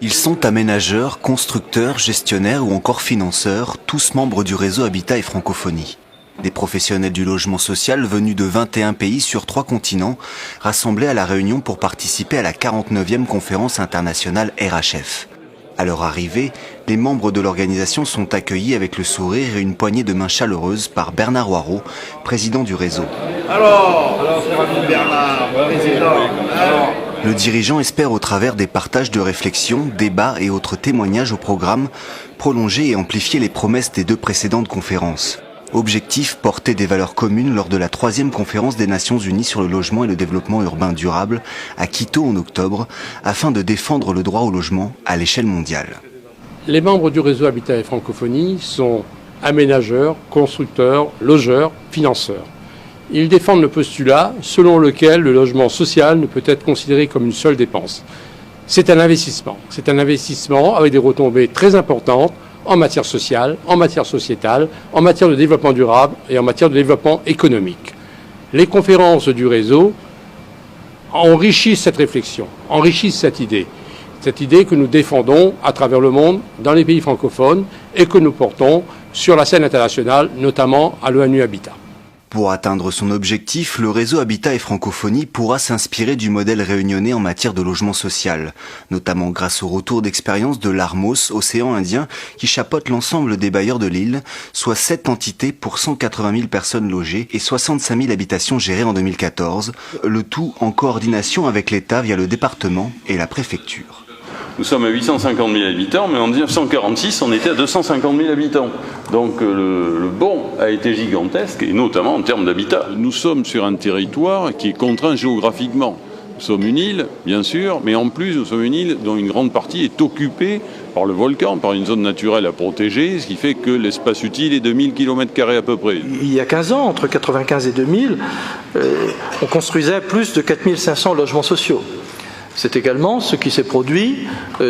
Ils sont aménageurs, constructeurs, gestionnaires ou encore financeurs, tous membres du réseau Habitat et Francophonie. Des professionnels du logement social venus de 21 pays sur 3 continents, rassemblés à La Réunion pour participer à la 49e conférence internationale RHF. À leur arrivée, les membres de l'organisation sont accueillis avec le sourire et une poignée de main chaleureuse par Bernard Waro, président du réseau. Alors, Bernard, président. Le dirigeant espère au travers des partages de réflexions, débats et autres témoignages au programme, prolonger et amplifier les promesses des 2 précédentes conférences. Objectif, porter des valeurs communes lors de la 3e conférence des Nations Unies sur le logement et le développement urbain durable à Quito en octobre, afin de défendre le droit au logement à l'échelle mondiale. Les membres du réseau Habitat et Francophonie sont aménageurs, constructeurs, logeurs, financeurs. Ils défendent le postulat selon lequel le logement social ne peut être considéré comme une seule dépense. C'est un investissement. C'est un investissement avec des retombées très importantes en matière sociale, en matière sociétale, en matière de développement durable et en matière de développement économique. Les conférences du réseau enrichissent cette réflexion, enrichissent cette idée que nous défendons à travers le monde, dans les pays francophones, et que nous portons sur la scène internationale, notamment à l'ONU Habitat. Pour atteindre son objectif, le réseau Habitat et Francophonie pourra s'inspirer du modèle réunionnais en matière de logement social, notamment grâce au retour d'expérience de l'ARMOS, Océan Indien, qui chapeaute l'ensemble des bailleurs de l'île, soit 7 entités pour 180 000 personnes logées et 65 000 habitations gérées en 2014, le tout en coordination avec l'État via le département et la préfecture. Nous sommes à 850 000 habitants, mais en 1946, on était à 250 000 habitants. Donc le bond a été gigantesque, et notamment en termes d'habitat. Nous sommes sur un territoire qui est contraint géographiquement. Nous sommes une île, bien sûr, mais en plus, nous sommes une île dont une grande partie est occupée par le volcan, par une zone naturelle à protéger, ce qui fait que l'espace utile est de 1000 km² à peu près. Il y a 15 ans, entre 1995 et 2000, on construisait plus de 4500 logements sociaux. C'est également ce qui s'est produit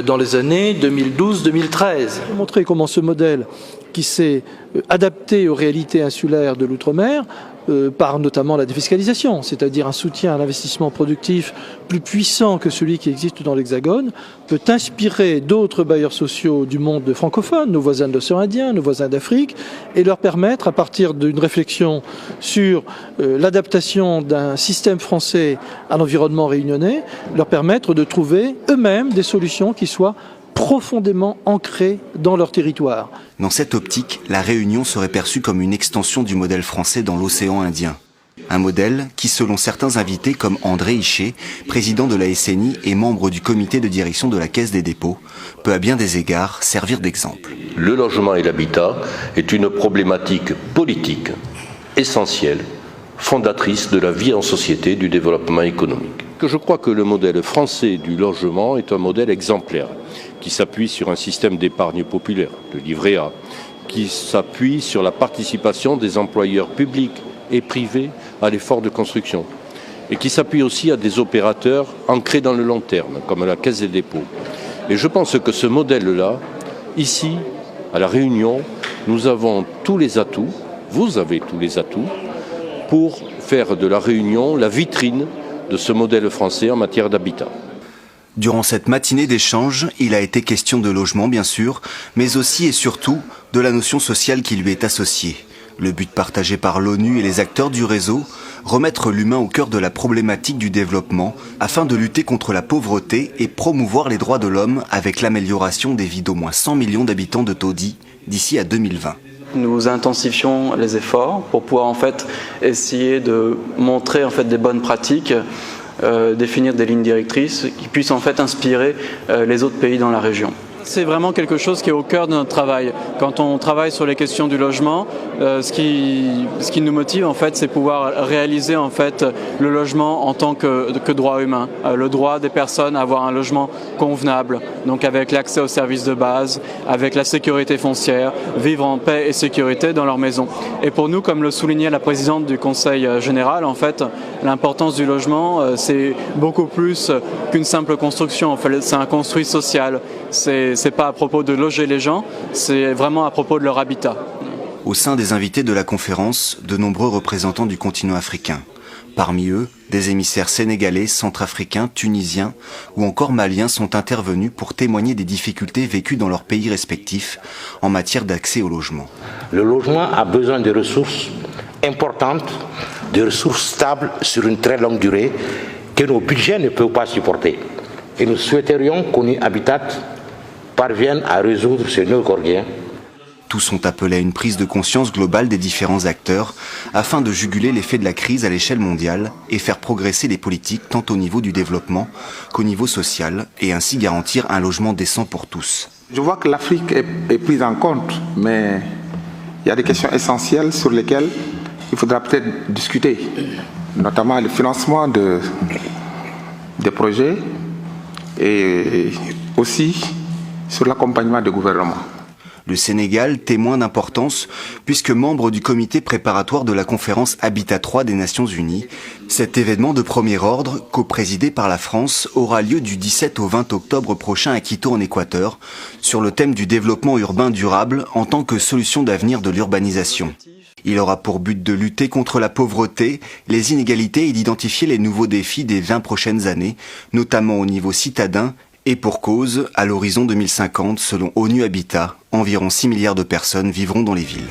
dans les années 2012-2013. Montrer comment ce modèle qui s'est adapté aux réalités insulaires de l'outre-mer, par notamment la défiscalisation, c'est-à-dire un soutien à l'investissement productif plus puissant que celui qui existe dans l'Hexagone, peut inspirer d'autres bailleurs sociaux du monde francophone, nos voisins de l'océan Indien, nos voisins d'Afrique, et leur permettre, à partir d'une réflexion sur l'adaptation d'un système français à l'environnement réunionnais, leur permettre de trouver eux-mêmes des solutions qui soient profondément ancrés dans leur territoire. Dans cette optique, la Réunion serait perçue comme une extension du modèle français dans l'océan Indien. Un modèle qui, selon certains invités comme André Hichet, président de la SNI et membre du comité de direction de la Caisse des dépôts, peut à bien des égards servir d'exemple. Le logement et l'habitat est une problématique politique essentielle, fondatrice de la vie en société, du développement économique. Je crois que le modèle français du logement est un modèle exemplaire, qui s'appuie sur un système d'épargne populaire, le livret A, qui s'appuie sur la participation des employeurs publics et privés à l'effort de construction, et qui s'appuie aussi à des opérateurs ancrés dans le long terme, comme la Caisse des dépôts. Et je pense que ce modèle-là, ici, à La Réunion, nous avons tous les atouts, vous avez tous les atouts, pour faire de La Réunion la vitrine de ce modèle français en matière d'habitat. Durant cette matinée d'échange, il a été question de logement bien sûr, mais aussi et surtout de la notion sociale qui lui est associée. Le but partagé par l'ONU et les acteurs du réseau, remettre l'humain au cœur de la problématique du développement afin de lutter contre la pauvreté et promouvoir les droits de l'homme avec l'amélioration des vies d'au moins 100 millions d'habitants de Todi d'ici à 2020. Nous intensifions les efforts pour pouvoir en fait essayer de montrer en fait des bonnes pratiques, définir des lignes directrices qui puissent en fait inspirer les autres pays dans la région. C'est vraiment quelque chose qui est au cœur de notre travail. Quand on travaille sur les questions du logement, ce qui nous motive en fait, c'est pouvoir réaliser en fait le logement en tant que droit humain, le droit des personnes à avoir un logement convenable, donc avec l'accès aux services de base, avec la sécurité foncière, vivre en paix et sécurité dans leur maison. Et pour nous, comme le soulignait la présidente du Conseil général, en fait, l'importance du logement, c'est beaucoup plus qu'une simple construction. En fait, c'est un construit social. C'est pas à propos de loger les gens, c'est vraiment à propos de leur habitat. Au sein des invités de la conférence, de nombreux représentants du continent africain. Parmi eux, des émissaires sénégalais, centrafricains, tunisiens ou encore maliens sont intervenus pour témoigner des difficultés vécues dans leurs pays respectifs en matière d'accès au logement. Le logement a besoin de ressources importantes, de ressources stables sur une très longue durée que nos budgets ne peuvent pas supporter. Et nous souhaiterions qu'ONU Habitat parvienne à résoudre ce nœud gordien. Tous sont appelés à une prise de conscience globale des différents acteurs afin de juguler l'effet de la crise à l'échelle mondiale et faire progresser les politiques tant au niveau du développement qu'au niveau social et ainsi garantir un logement décent pour tous. Je vois que l'Afrique est prise en compte, mais il y a des questions essentielles sur lesquelles il faudra peut-être discuter, notamment le financement des projets et aussi sur l'accompagnement des gouvernements. Le Sénégal, témoin d'importance, puisque membre du comité préparatoire de la conférence Habitat 3 des Nations Unies, cet événement de premier ordre, co-présidé par la France, aura lieu du 17 au 20 octobre prochain à Quito en Équateur, sur le thème du développement urbain durable en tant que solution d'avenir de l'urbanisation. Il aura pour but de lutter contre la pauvreté, les inégalités et d'identifier les nouveaux défis des 20 prochaines années, notamment au niveau citadin. Et pour cause, à l'horizon 2050, selon ONU Habitat, environ 6 milliards de personnes vivront dans les villes.